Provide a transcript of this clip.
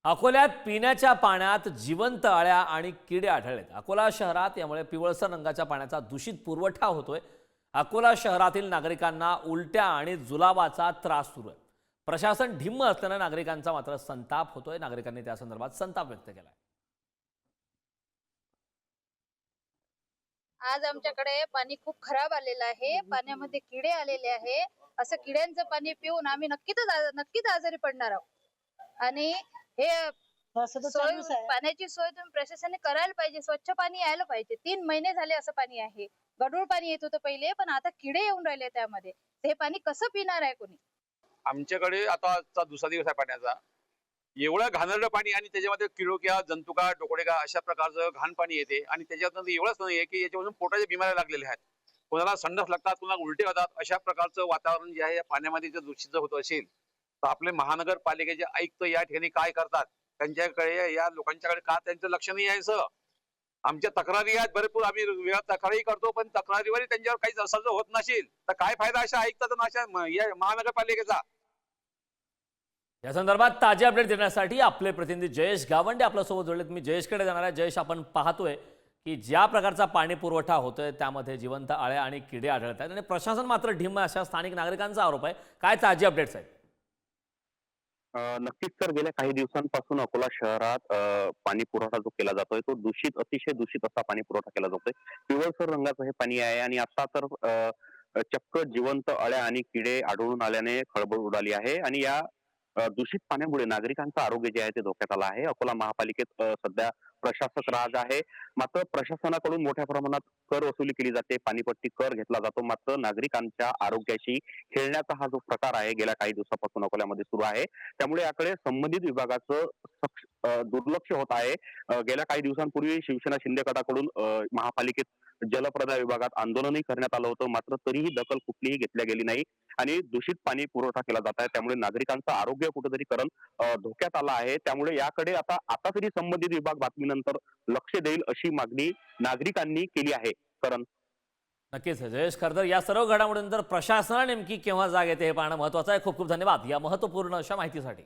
अकोल्यात पिण्याच्या पाण्यात जिवंत अळ्या आणि किडे आढळलेत। अकोला शहरात यामुळे पिवळसर रंगाच्या पाण्याचा दूषित पुरवठा होतोय। अकोला शहरातील नागरिकांना उलट्या आणि जुलाबाचा त्रास सुरू आहे। प्रशासन ढिम्म असल्याने नागरिकांचा मात्र संताप होतोय। नागरिकांनी त्या संदर्भात संताप व्यक्त केलाय। आज आमच्याकडे पाणी खूप खराब आलेलं आहे। पाण्यामध्ये किडे आलेले आहे। असं किड्यांचं पाणी पिऊन आम्ही नक्कीच आजारी पडणार आहोत। आणि हे पाण्याची सोय तुम्ही प्रशासनाने करायला पाहिजे। स्वच्छ पाणी यायला पाहिजे। 3 महिने झाले असं पाणी आहे। गढूळ पाणी येत होतं पहिले, पण आता किडे येऊन राहिले त्यामध्ये। हे पाणी कसं पिणार आहे कोणी? आमच्याकडे आता दुसरा दिवस आहे पाण्याचा। एवढं घाणेरडं पाणी आणि त्याच्यामध्ये किडोक्या, जंतुका, डोकोडेका अशा प्रकारचं घाण पाणी येते आणि त्याच्यातनं एवढंच नाही की याच्यावरून पोटाच्या बिमाऱ्या लागलेल्या आहेत। कोणाला संडास लागतात, कोणाला उलटे होतात। अशा प्रकारचं वातावरण जे आहे या पाण्यामध्ये जर दूषित होत असेल तर आपले महानगरपालिकेचे आयुक्त या ठिकाणी काय करतात? त्यांच्याकडे या लोकांच्याकडे का त्यांचं लक्ष नाही यायचं? आमच्या तक्रारी आहेत भरपूर, आम्ही वेळा तक्रारी करतो, पण तक्रारीवर त्यांच्यावर काही असं होत नसेल तर काय फायदा अशा आयुक्ताचा अशा महानगरपालिकेचा? या संदर्भात ताजे अपडेट देण्यासाठी आपले प्रतिनिधी जयेश गावंडे आपल्यासोबत जोडलेत। मी जयेशकडे जाणार आहे। जयेश, आपण पाहतोय की ज्या प्रकारचा पाणी पुरवठा होतोय त्यामध्ये जिवंत अळ्या आणि किडे आढळत आहेत आणि प्रशासन मात्र ढिम्म अशा स्थानिक नागरिकांचा आरोप आहे। काय ताजे अपडेट्स आहेत? नक्कीच तर गेल्या काही दिवसांपासून अकोला शहरात पाणी पुरवठा जो केला जातोय तो अतिशय दूषित असा पाणी पुरवठा केला जातोय। पिवळसर रंगाचं हे पाणी आहे आणि आता तर चक्क जिवंत अळ्या आणि किडे आढळून आल्याने खळबळ उडाली आहे आणि या दूषित पाण्यामुळे नागरिकांचं आरोग्य जे आहे ते धोक्यात आलं आहे। अकोला महापालिकेत सध्या प्रशासक राज आहे। मात्र प्रशासनाकडून मोठ्या प्रमाणात कर वसुली केली जाते, पाणीपट्टी कर घेतला जातो, मात्र नागरिकांच्या आरोग्याशी खेळण्याचा हा जो प्रकार आहे गेल्या काही दिवसापासून अकोल्यामध्ये सुरू आहे। त्यामुळे याकडे संबंधित विभागाचं दुर्लक्ष होत आहे। गेल्या काही दिवसांपूर्वी शिवसेना शिंदे गटाकडून महापालिकेत जलप्रदाय विभागात आंदोलनही करण्यात आलं होतं, मात्र तरीही दखल कुठलीही घेतल्या गेली नाही आणि दूषित पाणी पुरवठा केला जात आहे। त्यामुळे नागरिकांचं आरोग्य कुठेतरी धोक्यात आलं आहे। त्यामुळे याकडे आता तरी संबंधित विभाग बातमीनंतर लक्ष देईल अशी मागणी नागरिकांनी केली आहे। करण, नक्कीच जयेश, खरं तर या सर्व घडामोडीनंतर प्रशासनाला नेमकी केव्हा जाग येते हे पाहणं महत्त्वाचं आहे। खूप खूप धन्यवाद या महत्त्वपूर्ण अशा माहितीसाठी।